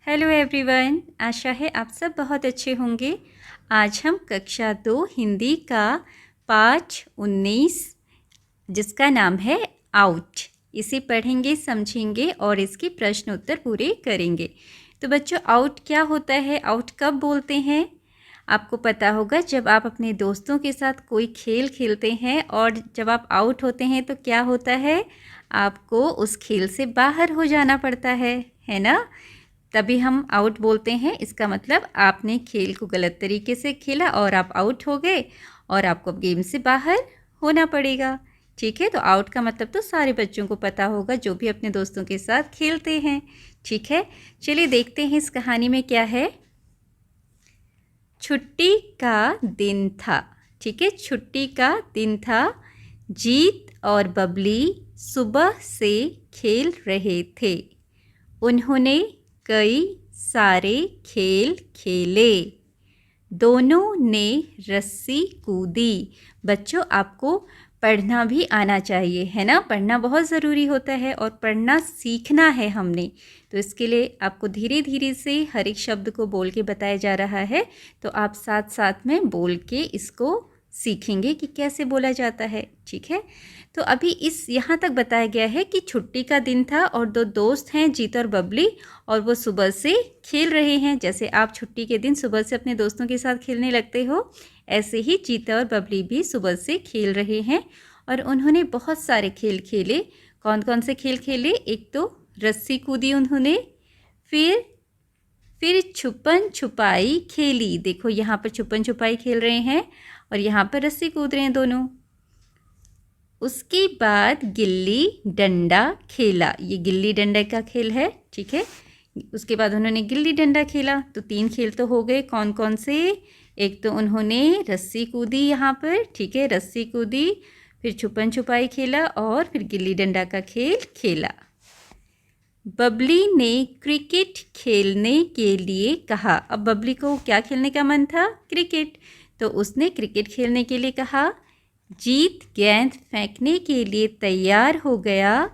Hello everyone, आशा है आप सब बहुत अच्छे होंगे। आज हम कक्षा 2 हिंदी का पाठ 19 जिसका नाम है आउट, इसे पढ़ेंगे, समझेंगे और इसके प्रश्न उत्तर पूरे करेंगे। तो बच्चों, आउट क्या होता है, आउट कब बोलते हैं? आपको पता होगा जब आप अपने दोस्तों के साथ कोई खेल खेलते हैं और जब आप आउट होते हैं तो क्या होता है, आपको उस खेल से बाहर हो जाना पड़ता है ना। तभी हम आउट बोलते हैं। इसका मतलब आपने खेल को गलत तरीके से खेला और आप आउट हो गए और आपको अब गेम से बाहर होना पड़ेगा। ठीक है, तो आउट का मतलब तो सारे बच्चों को पता होगा जो भी अपने दोस्तों के साथ खेलते हैं। ठीक है, चलिए देखते हैं इस कहानी में क्या है। छुट्टी का दिन था। ठीक है, छुट्टी का दिन था। जीत और बबली सुबह से खेल रहे थे। उन्होंने कई सारे खेल खेले। दोनों ने रस्सी कूदी। बच्चों, आपको पढ़ना भी आना चाहिए, है ना। पढ़ना बहुत ज़रूरी होता है और पढ़ना सीखना है हमने। तो इसके लिए आपको धीरे धीरे से हर एक शब्द को बोल के बताया जा रहा है, तो आप साथ साथ में बोल के इसको सीखेंगे कि कैसे बोला जाता है। ठीक है, तो अभी इस यहाँ तक बताया गया है कि छुट्टी का दिन था और दो दोस्त हैं, जीत और बबली, और वो सुबह से खेल रहे हैं। जैसे आप छुट्टी के दिन सुबह से अपने दोस्तों के साथ खेलने लगते हो, ऐसे ही जीत और बबली भी सुबह से खेल रहे हैं और उन्होंने बहुत सारे खेल खेले। कौन कौन से खेल खेले? एक तो रस्सी कूदी उन्होंने, फिर छुपन छुपाई खेली। देखो यहाँ पर छुपन छुपाई खेल रहे हैं और यहाँ पर रस्सी कूद रहे हैं दोनों। उसके बाद गिल्ली डंडा खेला। ये गिल्ली डंडा का खेल है। ठीक है, उसके बाद उन्होंने गिल्ली डंडा खेला। तो 3 खेल तो हो गए। कौन कौन से? एक तो उन्होंने रस्सी कूदी यहाँ पर, ठीक है, रस्सी कूदी, फिर छुपन छुपाई खेला और फिर गिल्ली डंडा का खेल खेला। बबली ने क्रिकेट खेलने के लिए कहा। अब बबली को क्या खेलने का मन था? क्रिकेट। तो उसने क्रिकेट खेलने के लिए कहा। जीत गेंद फेंकने के लिए तैयार हो गया।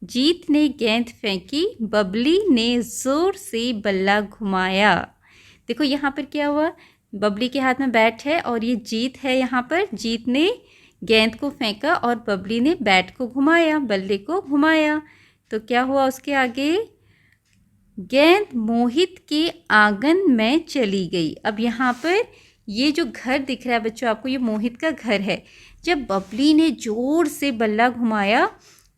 जीत ने गेंद फेंकी, बबली ने ज़ोर से बल्ला घुमाया। देखो यहाँ पर क्या हुआ, बबली के हाथ में बैट है और ये जीत है। यहाँ पर जीत ने गेंद को फेंका और बबली ने बैट को घुमाया, बल्ले को घुमाया। तो क्या हुआ उसके आगे? गेंद मोहित के आंगन में चली गई। अब यहाँ पर ये जो घर दिख रहा है बच्चों आपको, ये मोहित का घर है। जब बबली ने ज़ोर से बल्ला घुमाया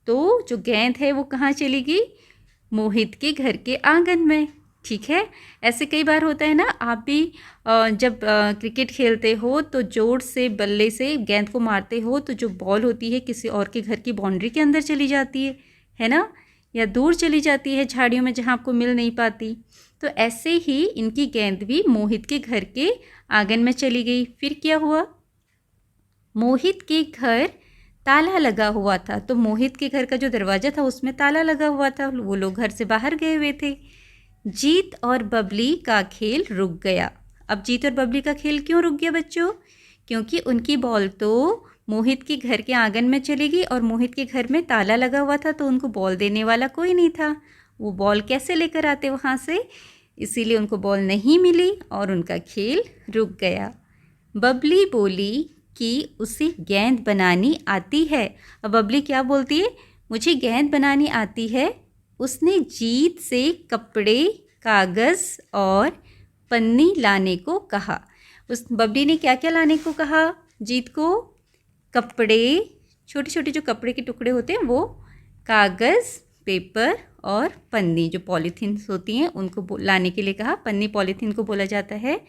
तो जो गेंद है वो कहाँ चली गई? मोहित के घर के आंगन में। ठीक है, ऐसे कई बार होता है ना। आप भी जब क्रिकेट खेलते हो तो ज़ोर से बल्ले से गेंद को मारते हो तो जो बॉल होती है किसी और के घर की बाउंड्री के अंदर चली जाती है ना, या दूर चली जाती है झाड़ियों में जहाँ आपको मिल नहीं पाती। तो ऐसे ही इनकी गेंद भी मोहित के घर के आंगन में चली गई। फिर क्या हुआ? मोहित के घर ताला लगा हुआ था। तो मोहित के घर का जो दरवाज़ा था उसमें ताला लगा हुआ था, वो लोग घर से बाहर गए हुए थे। जीत और बबली का खेल रुक गया। अब जीत और बबली का खेल क्यों रुक गया बच्चों? क्योंकि उनकी बॉल तो मोहित के घर के आंगन में चली गई और मोहित के घर में ताला लगा हुआ था, तो उनको बॉल देने वाला कोई नहीं था। वो बॉल कैसे लेकर आते वहाँ से? इसीलिए उनको बॉल नहीं मिली और उनका खेल रुक गया। बबली बोली कि उसे गेंद बनानी आती है। अब बबली क्या बोलती है? मुझे गेंद बनानी आती है। उसने जीत से कपड़े, कागज़ और पन्नी लाने को कहा। उस बबली ने क्या क्या लाने को कहा जीत को? कपड़े, छोटे छोटे जो कपड़े के टुकड़े होते हैं वो, कागज़, पेपर और पन्नी, जो पॉलीथीन्स होती हैं उनको लाने के लिए कहा। पन्नी पॉलीथीन को बोला जाता है।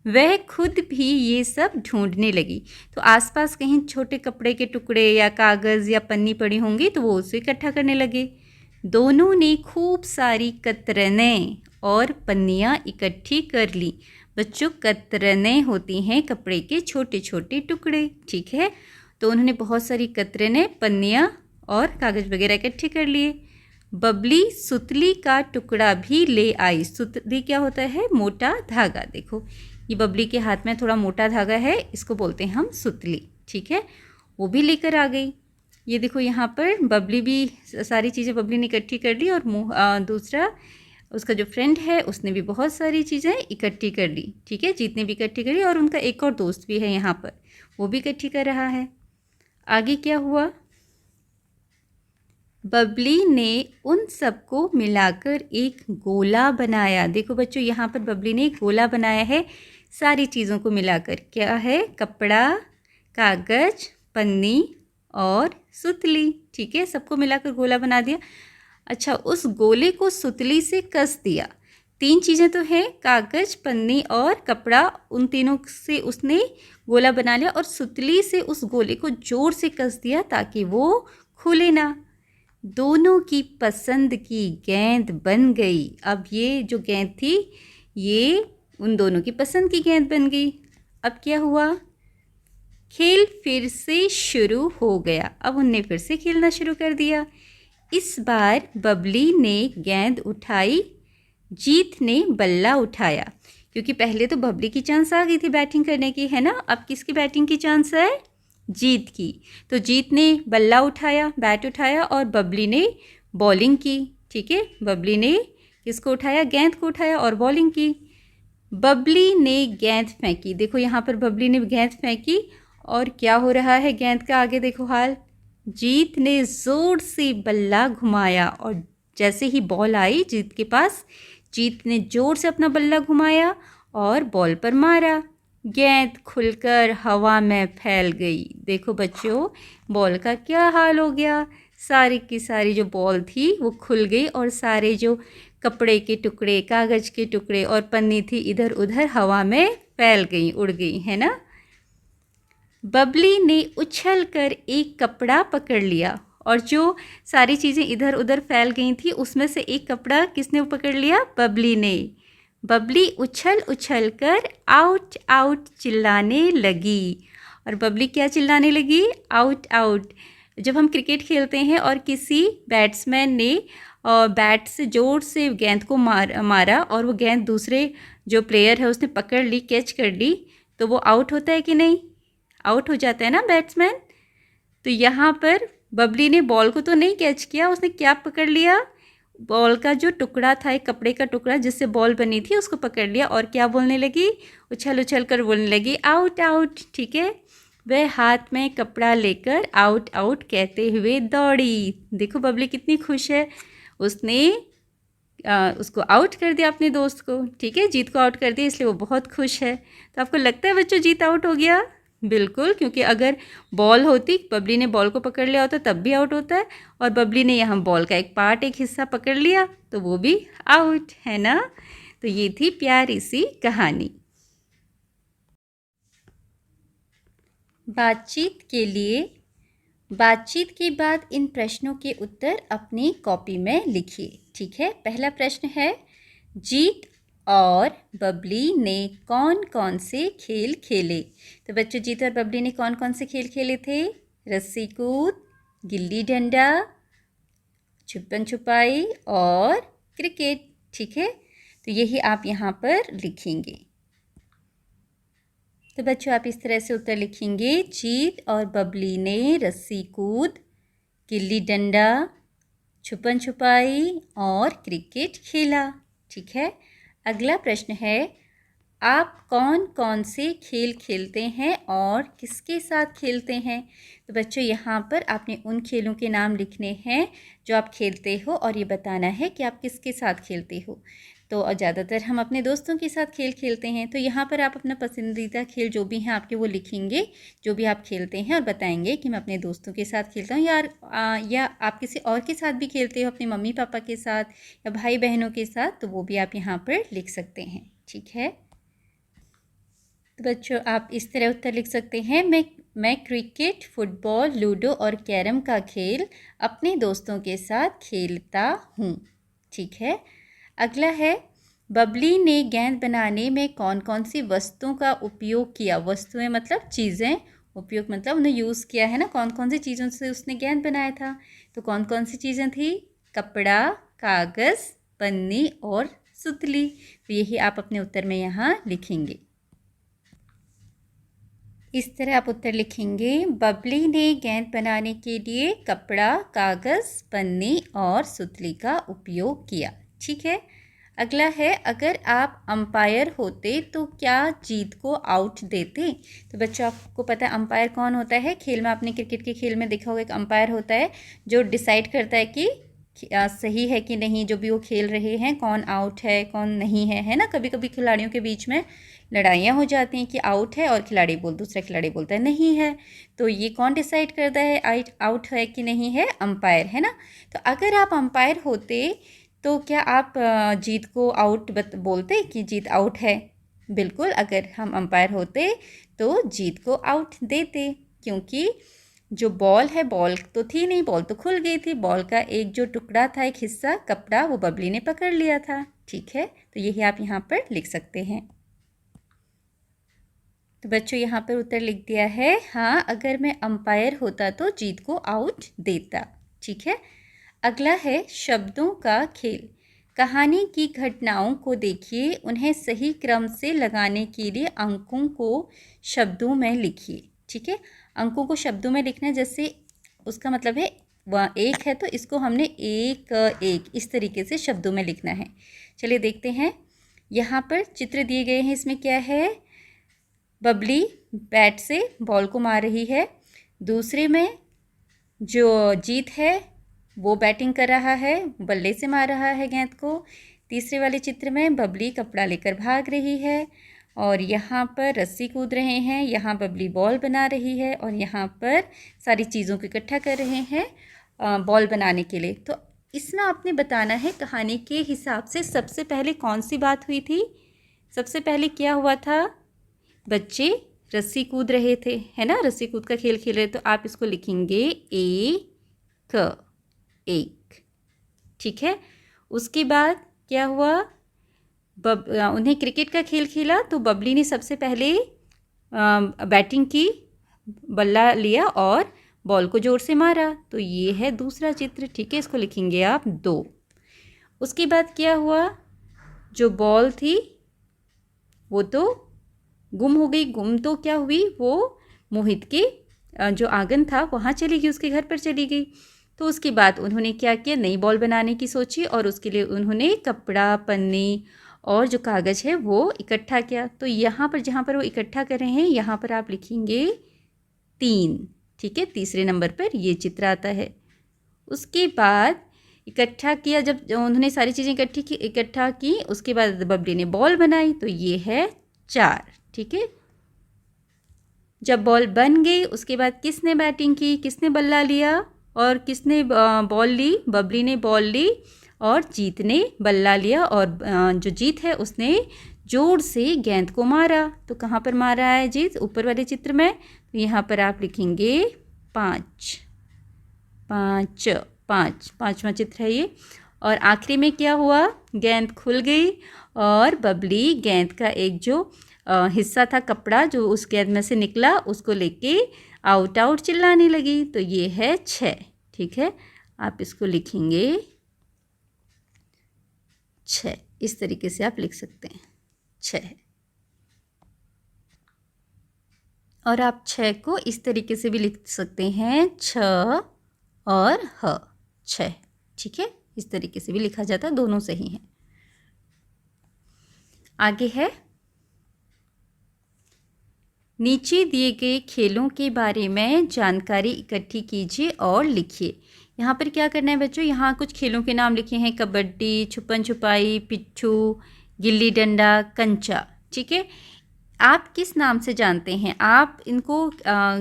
वह खुद भी ये सब ढूंढने लगी। तो आसपास कहीं छोटे कपड़े के टुकड़े या कागज़ या पन्नी पड़ी होंगी तो वो उसे इकट्ठा करने लगे। दोनों ने खूब सारी कतरनें और पन्नियाँ इकट्ठी कर ली। बच्चों, कतरनें होती हैं कपड़े के छोटे छोटे टुकड़े। ठीक है, तो उन्होंने बहुत सारी कतरनें, पन्नियाँ और कागज़ वगैरह इकट्ठे कर लिए। बबली सुतली का टुकड़ा भी ले आई। सुतली क्या होता है? मोटा धागा। देखो ये बबली के हाथ में थोड़ा मोटा धागा है, इसको बोलते हैं हम सुतली। ठीक है, वो भी लेकर आ गई। ये देखो यहाँ पर बबली भी सारी चीज़ें बबली ने इकट्ठी कर ली और दूसरा उसका जो फ्रेंड है उसने भी बहुत सारी चीज़ें इकट्ठी कर ली, ठीक है, जीत ने भी इकट्ठी करी और उनका एक और दोस्त भी है यहाँ पर, वो भी इकट्ठी कर रहा है। आगे क्या हुआ, बबली ने उन सबको मिलाकर एक गोला बनाया। देखो बच्चों, यहाँ पर बबली ने एक गोला बनाया है सारी चीज़ों को मिलाकर। क्या है, कपड़ा, कागज, पन्नी और सुतली, ठीक है, सबको मिलाकर गोला बना दिया। अच्छा, उस गोले को सुतली से कस दिया। तीन चीज़ें तो हैं, कागज, पन्नी और कपड़ा, उन तीनों से उसने गोला बना लिया और सुतली से उस गोले को जोर से कस दिया ताकि वो खुले ना। दोनों की पसंद की गेंद बन गई। अब ये जो गेंद थी ये उन दोनों की पसंद की गेंद बन गई। अब क्या हुआ, खेल फिर से शुरू हो गया। अब उनने फिर से खेलना शुरू कर दिया। इस बार बबली ने गेंद उठाई, जीत ने बल्ला उठाया, क्योंकि पहले तो बबली की चांस आ गई थी बैटिंग करने की, है ना। अब किसकी बैटिंग की चांस है, जीत की। तो जीत ने बल्ला उठाया, बैट उठाया और बबली ने बॉलिंग की, ठीक है। बबली ने किसको उठाया, गेंद को उठाया और बॉलिंग की। बबली ने गेंद फेंकी, देखो यहाँ पर बबली ने गेंद फेंकी और क्या हो रहा है गेंद का, आगे देखो हाल। जीत ने ज़ोर से बल्ला घुमाया और जैसे ही बॉल आई जीत के पास, जीत ने ज़ोर से अपना बल्ला घुमाया और बॉल पर मारा। गेंद खुलकर हवा में फैल गई। देखो बच्चों, बॉल का क्या हाल हो गया, सारी की सारी जो बॉल थी वो खुल गई और सारे जो कपड़े के टुकड़े, कागज़ के टुकड़े और पन्नी थी इधर उधर हवा में फैल गई, उड़ गई, है ना। बबली ने उछलकर एक कपड़ा पकड़ लिया और जो सारी चीज़ें इधर उधर फैल गई थी उसमें से एक कपड़ा किसने पकड़ लिया, बबली ने। बबली उछल उछल कर आउट आउट चिल्लाने लगी। और बबली क्या चिल्लाने लगी, आउट आउट। जब हम क्रिकेट खेलते हैं और किसी बैट्समैन ने बैट से ज़ोर से गेंद को मारा और वो गेंद दूसरे जो प्लेयर है उसने पकड़ ली, कैच कर ली, तो वो आउट होता है कि नहीं, आउट हो जाता है ना बैट्समैन। तो यहाँ पर बबली ने बॉल को तो नहीं कैच किया, उसने क्या पकड़ लिया, बॉल का जो टुकड़ा था, एक कपड़े का टुकड़ा जिससे बॉल बनी थी, उसको पकड़ लिया और क्या बोलने लगी, उछल उछल कर बोलने लगी आउट आउट, ठीक है। वह हाथ में कपड़ा लेकर आउट आउट कहते हुए दौड़ी। देखो बबली कितनी खुश है, उसने उसको आउट कर दिया अपने दोस्त को, ठीक है, जीत को आउट कर दिया, इसलिए वो बहुत खुश है। तो आपको लगता है बच्चों जीत आउट हो गया, बिल्कुल, क्योंकि अगर बॉल होती, बबली ने बॉल को पकड़ लिया होता तब भी आउट होता है, और बबली ने यहाँ बॉल का एक पार्ट, एक हिस्सा पकड़ लिया तो वो भी आउट, है ना। तो ये थी प्यारी सी कहानी। बातचीत के लिए, बातचीत के बाद इन प्रश्नों के उत्तर अपनी कॉपी में लिखिए, ठीक है। पहला प्रश्न है, जीत और बबली ने कौन कौन से खेल खेले। तो बच्चों, जीत और बबली ने कौन कौन से खेल खेले थे, रस्सी कूद, गिल्ली डंडा, छुपन छुपाई और क्रिकेट, ठीक है। तो यही आप यहाँ पर लिखेंगे। तो बच्चों, आप इस तरह से उत्तर लिखेंगे, जीत और बबली ने रस्सी कूद, गिल्ली डंडा, छुपन छुपाई और क्रिकेट खेला, ठीक है। अगला प्रश्न है, आप कौन कौन से खेल खेलते हैं और किसके साथ खेलते हैं। तो बच्चों, यहाँ पर आपने उन खेलों के नाम लिखने हैं जो आप खेलते हो और ये बताना है कि आप किसके साथ खेलते हो। तो ज़्यादातर हम अपने दोस्तों के साथ खेल खेलते हैं, तो यहाँ पर आप अपना पसंदीदा खेल जो भी हैं आपके वो लिखेंगे, जो भी आप खेलते हैं, और बताएंगे कि मैं अपने दोस्तों के साथ खेलता हूँ या आप किसी और के साथ भी खेलते हो, अपने मम्मी पापा के साथ या भाई बहनों के साथ, तो वो भी आप यहाँ पर लिख सकते हैं, ठीक है। तो बच्चों, आप इस तरह उत्तर लिख सकते हैं, मैं क्रिकेट, फुटबॉल, लूडो और कैरम का खेल अपने दोस्तों के साथ खेलता हूँ, ठीक है। अगला है, बबली ने गेंद बनाने में कौन कौन सी वस्तुओं का उपयोग किया। वस्तुएं मतलब चीज़ें, उपयोग मतलब उन्हें यूज़ किया है ना, कौन कौन सी चीज़ों से उसने गेंद बनाया था। तो कौन कौन सी चीज़ें थी, कपड़ा, कागज़, पन्नी और सुतली। तो यही आप अपने उत्तर में यहाँ लिखेंगे। इस तरह आप उत्तर लिखेंगे, बबली ने गेंद बनाने के लिए कपड़ा, कागज़, पन्नी और सुतली का उपयोग किया, ठीक है। अगला है, अगर आप अंपायर होते तो क्या जीत को आउट देते। तो बच्चों आपको पता है अंपायर कौन होता है। खेल में आपने क्रिकेट के खेल में देखा होगा एक अंपायर होता है जो डिसाइड करता है कि सही है कि नहीं, जो भी वो खेल रहे हैं, कौन आउट है कौन नहीं है ना। कभी कभी खिलाड़ियों के बीच में लड़ाइयाँ हो जाती हैं कि आउट है और दूसरा खिलाड़ी बोलता है नहीं है। तो ये कौन डिसाइड करता है आउट है कि नहीं है, अंपायर, है ना। तो अगर आप अंपायर होते तो क्या आप जीत को आउट बोलते कि जीत आउट है। बिल्कुल, अगर हम अंपायर होते तो जीत को आउट देते, क्योंकि जो बॉल है, बॉल तो थी नहीं, बॉल तो खुल गई थी। बॉल का एक जो टुकड़ा था, एक हिस्सा कपड़ा, वो बबली ने पकड़ लिया था। ठीक है, तो यही आप यहाँ पर लिख सकते हैं। तो बच्चों यहाँ पर उत्तर लिख दिया है, हाँ अगर मैं अंपायर होता तो जीत को आउट देता। ठीक है, अगला है शब्दों का खेल। कहानी की घटनाओं को देखिए, उन्हें सही क्रम से लगाने के लिए अंकों को शब्दों में लिखिए। ठीक है, अंकों को शब्दों में लिखना, जैसे उसका मतलब है वह एक है तो इसको हमने एक एक इस तरीके से शब्दों में लिखना है। चलिए देखते हैं, यहाँ पर चित्र दिए गए हैं। इसमें क्या है, बबली बैट से बॉल को मार रही है। दूसरे में जो जीत है वो बैटिंग कर रहा है, बल्ले से मार रहा है गेंद को। तीसरे वाले चित्र में बबली कपड़ा लेकर भाग रही है और यहाँ पर रस्सी कूद रहे हैं। यहाँ बबली बॉल बना रही है और यहाँ पर सारी चीज़ों को इकट्ठा कर रहे हैं बॉल बनाने के लिए। तो इसमें आपने बताना है कहानी के हिसाब से सबसे पहले कौन सी बात हुई थी। सबसे पहले क्या हुआ था, बच्चे रस्सी कूद रहे थे, है ना, रस्सी कूद का खेल खेल रहे। तो आप इसको लिखेंगे एक। ठीक है, उसके बाद क्या हुआ, उन्हें क्रिकेट का खेल खेला तो बबली ने सबसे पहले बैटिंग की, बल्ला लिया और बॉल को जोर से मारा। तो ये है दूसरा चित्र। ठीक है, इसको लिखेंगे आप 2। उसके बाद क्या हुआ, जो बॉल थी वो तो गुम हो गई। गुम तो क्या हुई, वो मोहित के जो आंगन था वहाँ चली गई, उसके घर पर चली गई। तो उसके बाद उन्होंने क्या किया, नई बॉल बनाने की सोची और उसके लिए उन्होंने कपड़ा, पन्नी और जो कागज़ है वो इकट्ठा किया। तो यहाँ पर जहाँ पर वो इकट्ठा कर रहे हैं, यहाँ पर आप लिखेंगे 3। ठीक है, तीसरे नंबर पर ये चित्र आता है। उसके बाद इकट्ठा किया, जब उन्होंने सारी चीज़ें इकट्ठा की, उसके बाद बबली ने बॉल बनाई, तो ये है 4। ठीक है, जब बॉल बन गई उसके बाद किसने बैटिंग की, किसने बल्ला लिया और किसने बॉल ली, बबली ने बॉल ली और जीत ने बल्ला लिया और जो जीत है उसने जोर से गेंद को मारा। तो कहाँ पर मारा है जीत, ऊपर वाले चित्र में। तो यहाँ पर आप लिखेंगे 5। पाँचवा चित्र है ये। और आखिरी में क्या हुआ, गेंद खुल गई और बबली गेंद का एक जो हिस्सा था, कपड़ा जो उस गेंद में से निकला, उसको लेके आउट आउट चिल्लाने लगी। तो ये है 6। ठीक है, आप इसको लिखेंगे 6। इस तरीके से आप लिख सकते हैं 6। और आप 6 को इस तरीके से भी लिख सकते हैं 6 और ह, 6। ठीक है, इस तरीके से भी लिखा जाता है, दोनों सही हैं। आगे है, नीचे दिए गए खेलों के बारे में जानकारी इकट्ठी कीजिए और लिखिए। यहाँ पर क्या करना है बच्चों, यहाँ कुछ खेलों के नाम लिखे हैं, कबड्डी, छुपन छुपाई, पिट्ठू, गिल्ली डंडा, कंचा। ठीक है, आप किस नाम से जानते हैं, आप इनको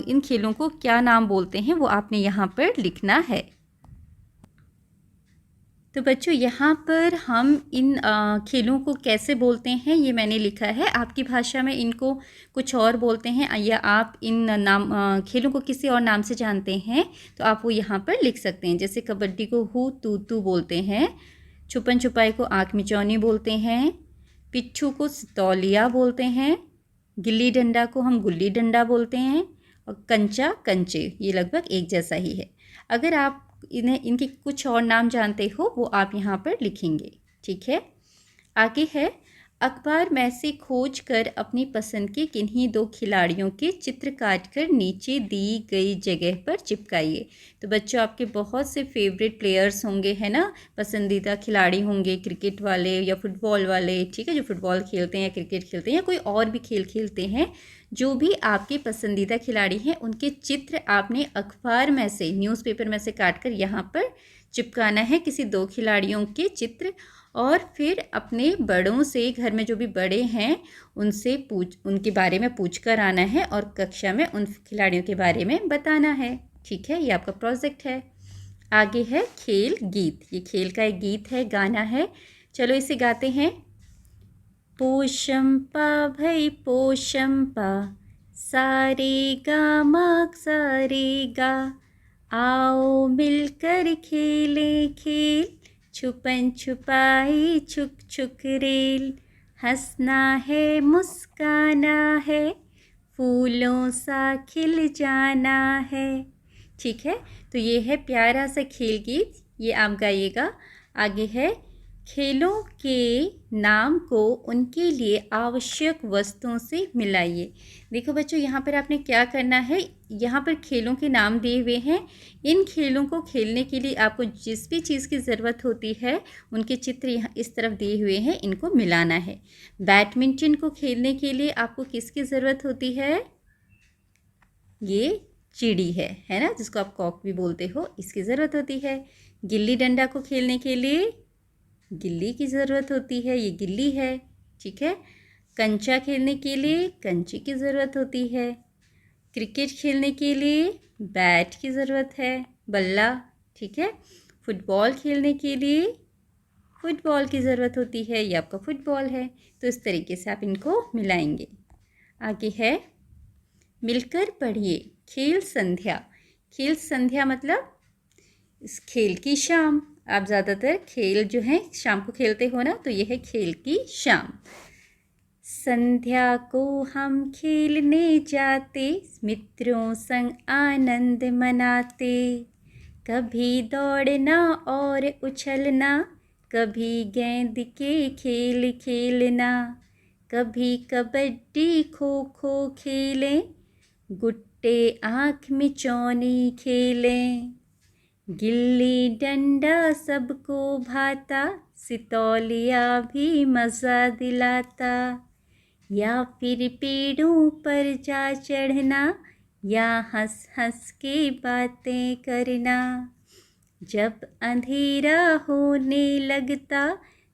इन खेलों को क्या नाम बोलते हैं, वो आपने यहाँ पर लिखना है। तो बच्चों यहाँ पर हम इन खेलों को कैसे बोलते हैं ये मैंने लिखा है। आपकी भाषा में इनको कुछ और बोलते हैं या आप इन खेलों को किसी और नाम से जानते हैं तो आप वो यहाँ पर लिख सकते हैं। जैसे कबड्डी को हु तू तू बोलते हैं, छुपन छुपाई को आँख मिचौनी बोलते हैं, पिट्ठू को सितौलिया बोलते हैं, गिल्ली डंडा को हम गुल्ली डंडा बोलते हैं और कंचा कंचे, ये लगभग एक जैसा ही है। अगर आप इनके कुछ और नाम जानते हो वो आप यहाँ पर लिखेंगे। ठीक है, आगे है, अखबार में से खोज कर अपनी पसंद के किन्हीं दो खिलाड़ियों के चित्र काटकर नीचे दी गई जगह पर चिपकाइए। तो बच्चों, आपके बहुत से फेवरेट प्लेयर्स होंगे, है ना, पसंदीदा खिलाड़ी होंगे, क्रिकेट वाले या फुटबॉल वाले, ठीक है, जो फुटबॉल खेलते हैं या क्रिकेट खेलते हैं या कोई और भी खेल खेलते हैं। जो भी आपके पसंदीदा खिलाड़ी हैं उनके चित्र आपने अखबार में से, न्यूज़पेपर में से काट कर यहाँ पर चिपकाना है, किसी दो खिलाड़ियों के चित्र। और फिर अपने बड़ों से, घर में जो भी बड़े हैं उनसे उनके बारे में पूछ कर आना है और कक्षा में उन खिलाड़ियों के बारे में बताना है। ठीक है, ये आपका प्रोजेक्ट है। आगे है खेल गीत। ये खेल का एक गीत है, गाना है। चलो इसे गाते हैं। पोशंपा भई पोशंपा, सारे गा माँ सारे गा, आओ मिलकर खेले खेल, छुपन छुपाई छुक छुक रेल, हंसना है मुस्काना है, फूलों सा खिल जाना है। ठीक है, तो ये है प्यारा सा खेल गीत, ये आप गाइएगा। आगे है खेलों के नाम को उनके लिए आवश्यक वस्तुओं से मिलाइए। देखो बच्चों, यहाँ पर आपने क्या करना है, यहाँ पर खेलों के नाम दिए हुए हैं। इन खेलों को खेलने के लिए आपको जिस भी चीज़ की ज़रूरत होती है उनके चित्र यहाँ इस तरफ दिए हुए हैं, इनको मिलाना है। बैडमिंटन को खेलने के लिए आपको किसकी ज़रूरत होती है? ये चिड़ी है ना, जिसको आप कॉक भी बोलते हो, इसकी ज़रूरत होती है। गिल्ली डंडा को खेलने के लिए गिल्ली की ज़रूरत होती है, ये गिल्ली है। ठीक है, कंचा खेलने के लिए कंचे की ज़रूरत होती है। क्रिकेट खेलने के लिए बैट की ज़रूरत है, बल्ला। ठीक है, फुटबॉल खेलने के लिए फुटबॉल की ज़रूरत होती है, ये आपका फुटबॉल है। तो इस तरीके से आप इनको मिलाएंगे। आगे है मिलकर पढ़िए खेल संध्या। खेल संध्या मतलब इस खेल की शाम। आप ज़्यादातर खेल जो है शाम को खेलते हो ना, तो ये है खेल की शाम। संध्या को हम खेलने जाते, मित्रों संग आनंद मनाते, कभी दौड़ना और उछलना, कभी गेंद के खेल खेलना, कभी कबड्डी खो खो खेलें, गुट्टे आँख मिचौनी खेलें, गिल्ली डंडा सबको भाता, सितौलिया भी मज़ा दिलाता, या फिर पेड़ों पर जा चढ़ना, या हंस हंस के बातें करना। जब अंधेरा होने लगता,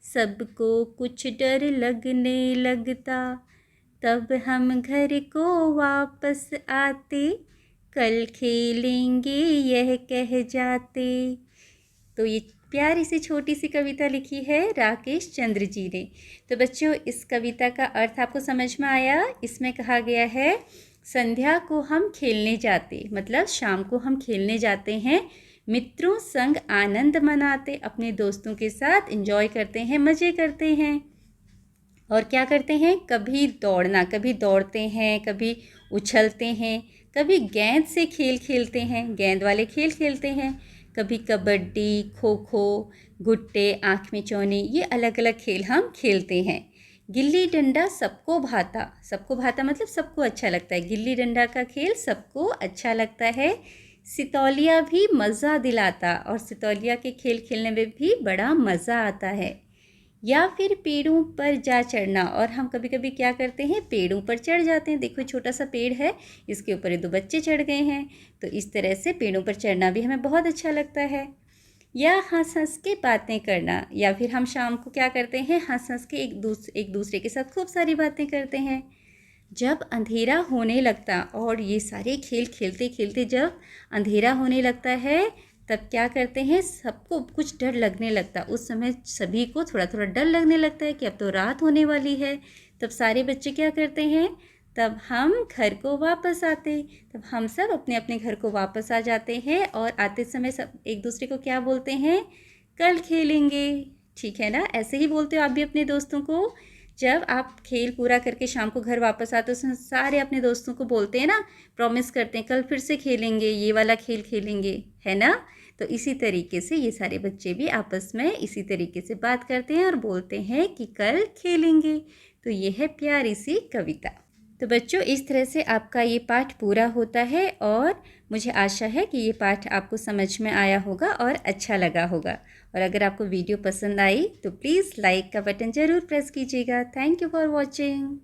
सबको कुछ डर लगने लगता, तब हम घर को वापस आते, कल खेलेंगे यह कह जाते। तो ये प्यारी सी छोटी सी कविता लिखी है राकेश चंद्र जी ने। तो बच्चों, इस कविता का अर्थ आपको समझ में आया? इसमें कहा गया है संध्या को हम खेलने जाते, मतलब शाम को हम खेलने जाते हैं, मित्रों संग आनंद मनाते, अपने दोस्तों के साथ एंजॉय करते हैं, मज़े करते हैं। और क्या करते हैं? कभी दौड़ना, कभी दौड़ते हैं, कभी उछलते हैं, कभी गेंद से खेल खेलते हैं, गेंद वाले खेल खेलते हैं, कभी कबड्डी, खो खो, गुट्टे, आँख मिचौनी, ये अलग अलग खेल हम खेलते हैं। गिल्ली डंडा सबको भाता, सबको भाता मतलब सबको अच्छा लगता है, गिल्ली डंडा का खेल सबको अच्छा लगता है। सितौलिया भी मज़ा दिलाता, और सितौलिया के खेल खेलने में भी बड़ा मज़ा आता है। या फिर पेड़ों पर जा चढ़ना, और हम कभी कभी क्या करते हैं, पेड़ों पर चढ़ जाते हैं। देखो छोटा सा पेड़ है, इसके ऊपर ये दो बच्चे चढ़ गए हैं, तो इस तरह से पेड़ों पर चढ़ना भी हमें बहुत अच्छा लगता है। या हंस हंस के बातें करना, या फिर हम शाम को क्या करते हैं, हंस हंस के एक दूसरे के साथ खूब सारी बातें करते हैं। जब अंधेरा होने लगता, और ये सारे खेल खेलते खेलते जब अंधेरा होने लगता है, तब क्या करते हैं, सबको कुछ डर लगने लगता। उस समय सभी को थोड़ा थोड़ा डर लगने लगता है कि अब तो रात होने वाली है। तब सारे बच्चे क्या करते हैं, तब हम घर को वापस आते, तब हम सब अपने अपने घर को वापस आ जाते हैं, और आते समय सब एक दूसरे को क्या बोलते हैं, कल खेलेंगे। ठीक है ना, ऐसे ही बोलते हो आप भी अपने दोस्तों को। जब आप खेल पूरा करके शाम को घर वापस आते हो, सारे अपने दोस्तों को बोलते हैं ना, प्रॉमिस करते हैं कल फिर से खेलेंगे, ये वाला खेल खेलेंगे, है ना। तो इसी तरीके से ये सारे बच्चे भी आपस में इसी तरीके से बात करते हैं और बोलते हैं कि कल खेलेंगे। तो ये है प्यारी सी कविता। तो बच्चों, इस तरह से आपका ये पाठ पूरा होता है और मुझे आशा है कि ये पाठ आपको समझ में आया होगा और अच्छा लगा होगा। और अगर आपको वीडियो पसंद आई तो प्लीज़ लाइक का बटन ज़रूर प्रेस कीजिएगा। Thank you for watching.